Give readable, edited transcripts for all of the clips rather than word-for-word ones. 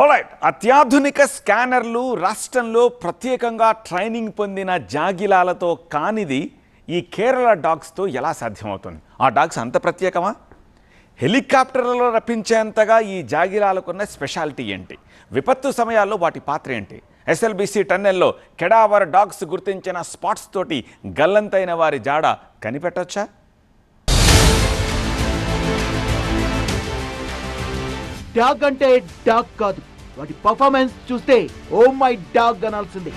Alright, అత్యాధునిక స్కానర్లు రాష్ట్రంలో ప్రత్యేకంగా ట్రైనింగ్ పొందిన జాగిలాలతో కానిది ఈ కేరళ డాగ్స్తో ఎలా సాధ్యమవుతుంది? ఆ డాగ్స్ అంత ప్రత్యేకమా? హెలికాప్టర్లలో రప్పించేంతగా ఈ జాగిలాలకున్న స్పెషాలిటీ ఏంటి? విపత్తు సమయాల్లో వాటి పాత్ర ఏంటి? ఎస్ఎల్బిసి టన్నెల్లో కెడావర్ డాగ్స్ గుర్తించిన స్పాట్స్ తోటి గల్లంతైన వారి జాడ కనిపెట్టొచ్చా? డాగ్ అంటే డాగ్ కాదు, వాటి పర్ఫార్మెన్స్ చూస్తే ఓ మై డాగ్ అనాల్సిందే.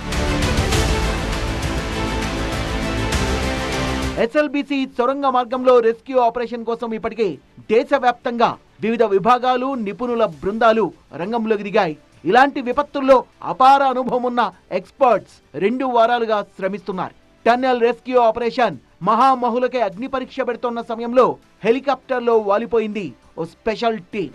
ఎస్ఎల్బిసి సొరంగ మార్గంలో రెస్క్యూ ఆపరేషన్ కోసం ఇప్పటికే దేశవ్యాప్తంగా వివిధ విభాగాలు నిపుణుల బృందాలు రంగంలోకి దిగాయి. ఇలాంటి విపత్తుల్లో అపార అనుభవం ఉన్న ఎక్స్పర్ట్స్ 2 వారాలుగా శ్రమిస్తున్నారు. టన్నెల్ రెస్క్యూ ఆపరేషన్ మహామహులకే అగ్ని పరీక్ష పెడుతున్న సమయంలో హెలికాప్టర్లో వాలిపోయింది ఓ స్పెషల్ టీమ్.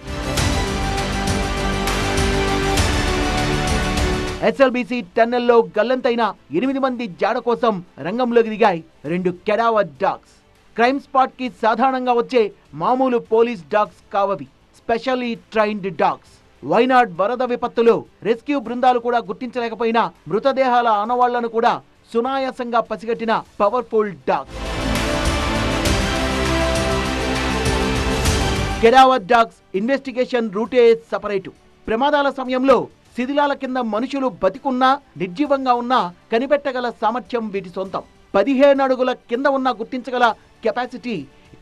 ఎస్ఎల్బిసి టన్నెల్లో గల్లంతైన 8 మంది జాడ కోసం రంగంలోకి దిగాయి 2 కెడావర్ డాగ్స్. క్రైమ్ స్పాట్ కి సాధారణంగా వచ్చే మామూలు పోలీస్ డాగ్స్ కావవి, స్పెషల్లీ ట్రైన్డ్ డాగ్స్. వైనాడ్ వరద విపత్తులో రెస్క్యూ బృందాలు కూడా గుర్తించలేకపోయిన మృతదేహాల ఆనవాళ్లను కూడా సునాయాసంగా పసిగట్టిన powerful dogs. Cadaver dogs investigation రూటే సపరేటు. ప్రమాదాల సమయంలో శిథిలాల కింద మనుషులు బతికున్నా నిర్జీవంగా ఉన్నా కనిపెట్టగల సామర్థ్యం వీటి సొంతం. 15 అడుగుల కింద ఉన్న గుర్తించగల కెపాసిటీ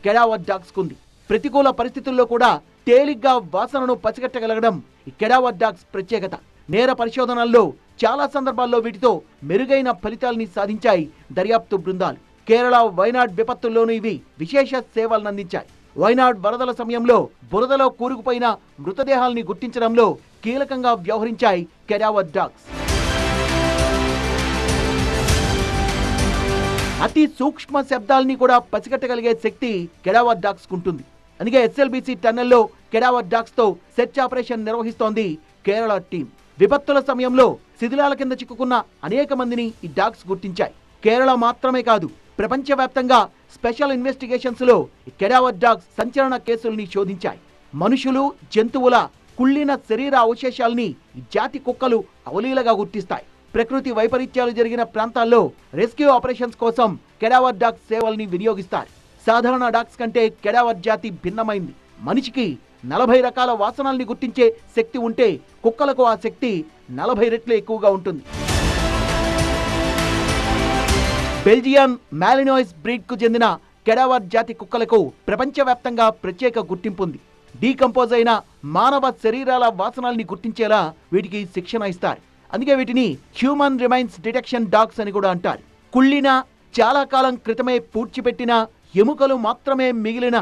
కెడావర్ డాగ్స్ కుంది. ప్రతికూల పరిస్థితుల్లో కూడా తేలిగ్గా వాసనను పసిగట్టగలగడం ఈ కెడావర్ డాగ్స్ ప్రత్యేకత. నేర పరిశోధనల్లో చాలా సందర్భాల్లో వీటితో మెరుగైన ఫలితాల్ని సాధించాయి దర్యాప్తు బృందాలు. కేరళ వైనాడ్ విపత్తుల్లోనూ ఇవి విశేష సేవలను అందించాయి. వైనాడ్ వరదల సమయంలో బురదలో కూరుకుపోయిన మృతదేహాల్ని గుర్తించడంలో కీలకంగా వ్యవహరించాయి కెడావర్ డాగ్స్. అతి సూక్ష్మ శబ్దాల్ని కూడా పసిగట్టగలిగే శక్తి కెడావర్ డాగ్స్ ఉంటుంది. అందుకే ఎస్ఎల్బిసి టన్నెల్లో కెడావర్ డాగ్స్ తో సెర్చ్ ఆపరేషన్ నిర్వహిస్తోంది కేరళ టీం. విపత్తుల సమయంలో శిథిలాల కింద చిక్కుకున్న అనేక మందిని ఈ డాగ్స్ గుర్తించాయి. కేరళ మాత్రమే కాదు, ప్రపంచవ్యాప్తంగా స్పెషల్ ఇన్వెస్టిగేషన్స్ లో కెడావర్ డాగ్స్ సంచలన కేసుల్ని శోధించాయి. మనుషులు, జంతువుల కుళ్ళిన శరీర అవశేషాల్ని ఈ జాతి కుక్కలు అవలీలగా గుర్తిస్తాయి. ప్రకృతి వైపరీత్యాలు జరిగిన ప్రాంతాల్లో రెస్క్యూ ఆపరేషన్స్ కోసం కెడావర్ డాగ్స్ సేవల్ని వినియోగిస్తారు. సాధారణ డాగ్స్ కంటే కెడావర్ జాతి భిన్నమైంది. మనిషికి 40 రకాల వాసనల్ని గుర్తించే శక్తి ఉంటే కుక్కలకు ఆ శక్తి 40 రెట్లు ఎక్కువగా ఉంటుంది. బెల్జియన్ మాలినోయిస్ బ్రీడ్ కు చెందిన కెడావర్ జాతి కుక్కలకు ప్రపంచవ్యాప్తంగా ప్రత్యేక గుర్తింపు ఉంది. డీకంపోజ్ అయిన మానవ శరీరాల వాసనల్ని గుర్తించేలా వీటికి శిక్షణ ఇస్తారు. అందుకే వీటిని హ్యూమన్ రిమైన్స్ డిటెక్షన్ డాగ్స్ అని కూడా అంటారు. కుళ్ళిన, చాలా కాలం క్రితమే పూడ్చిపెట్టిన ఎముకలు మాత్రమే మిగిలిన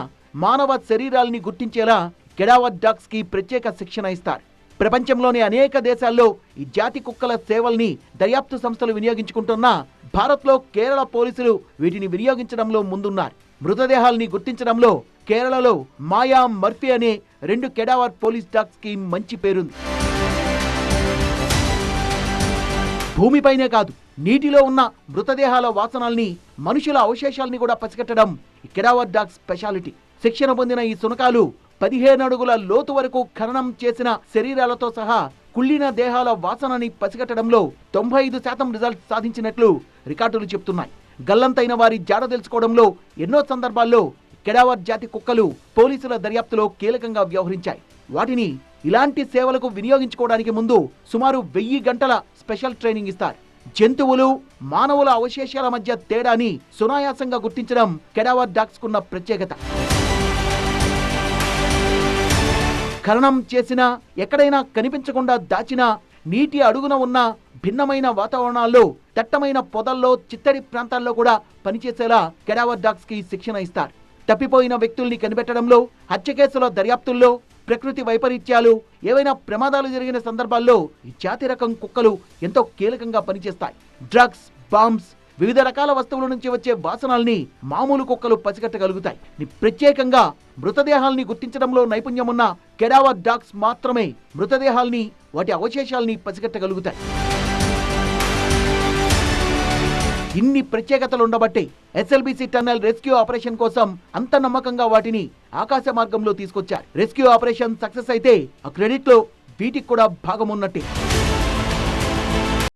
మానవ శరీరాల్ని గుర్తించేలా కెడావర్ డాగ్స్ కి ప్రత్యేక శిక్షణ ఇస్తారు. ప్రపంచంలోని అనేక దేశాల్లో ఈ జాతి కుక్కల సేవల్ని దర్యాప్తు సంస్థలు వినియోగించుకుంటున్నా భారత్లో కేరళ పోలీసులు వీటిని వినియోగించడంలో ముందున్నారు. మృతదేహాల్ని గుర్తించడంలో కేరళలో మాయా మర్ఫీ అనే 2 కెడావర్ పోలీస్ డాగ్స్ కి మంచి పేరుంది. భూమిపైనే కాదు, నీటిలో ఉన్న మృతదేహాల వాసనల్ని, మనుషుల అవశేషాల్ని కూడా పసిగట్టడం ఈ కెడావర్ డాగ్స్ స్పెషాలిటీ. శిక్షణ పొందిన ఈ శునకాలు 15 అడుగుల లోతు వరకు ఖననం చేసిన శరీరాలతో సహా కుళ్ళిన దేహాల వాసనని పసిగట్టడంలో 95% రిజల్ట్ సాధించినట్లు రికార్డులు చెప్తున్నాయి. గల్లంతైన వారి జాడ తెలుసుకోవడంలో ఎన్నో సందర్భాల్లో కెడావర్ జాతి కుక్కలు పోలీసుల దర్యాప్తులో కీలకంగా వ్యవహరించాయి. వాటిని ఇలాంటి సేవలకు వినియోగించుకోవడానికి ముందు సుమారు 1000 గంటల స్పెషల్ ట్రైనింగ్ ఇస్తారు. జంతువులు, మానవుల అవశేషాల మధ్య తేడాని సునాయాసంగా గుర్తించడం కెడావర్ డాగ్స్ కున్న ప్రత్యేకత. ఖననం చేసినా, ఎక్కడైనా కనిపించకుండా దాచినా, నీటి అడుగున ఉన్న భిన్నమైన వాతావరణాల్లో, దట్టమైన పొదల్లో, చిత్తడి ప్రాంతాల్లో కూడా పనిచేసేలా కెడావర్ డాగ్స్ కి శిక్షణ ఇస్తారు. తప్పిపోయిన వ్యక్తుల్ని కనిపెట్టడంలో, హత్య కేసుల దర్యాప్తుల్లో, ప్రకృతి వైపరీత్యాలు, ఏవైనా ప్రమాదాలు జరిగిన సందర్భాల్లో ఈ జాతి రకం కుక్కలు ఎంతో కీలకంగా పనిచేస్తాయి. డ్రగ్స్, బాంబ్స్, వివిధ రకాల వస్తువుల నుంచి వచ్చే వాసనల్ని మామూలు కుక్కలు పసిగట్టగలుగుతాయి. ప్రత్యేకంగా మృతదేహాల్ని గుర్తించడంలో నైపుణ్యం ఉన్న కెడావర్ డాగ్స్ మాత్రమే మృతదేహాల్ని, వాటి అవశేషాల్ని పసిగట్టగలుగుతాయి. ఇన్ని ప్రత్యేకతలు ఉండబట్టే ఎస్ఎల్బిసి టన్నెల్ రెస్క్యూ ఆపరేషన్ కోసం అంత నమ్మకంగా వాటిని ఆకాశ మార్గంలో తీసుకొచ్చారు. రెస్క్యూ ఆపరేషన్ సక్సెస్ అయితే ఆ క్రెడిట్ లో వీటికి కూడా భాగం ఉన్నట్టే.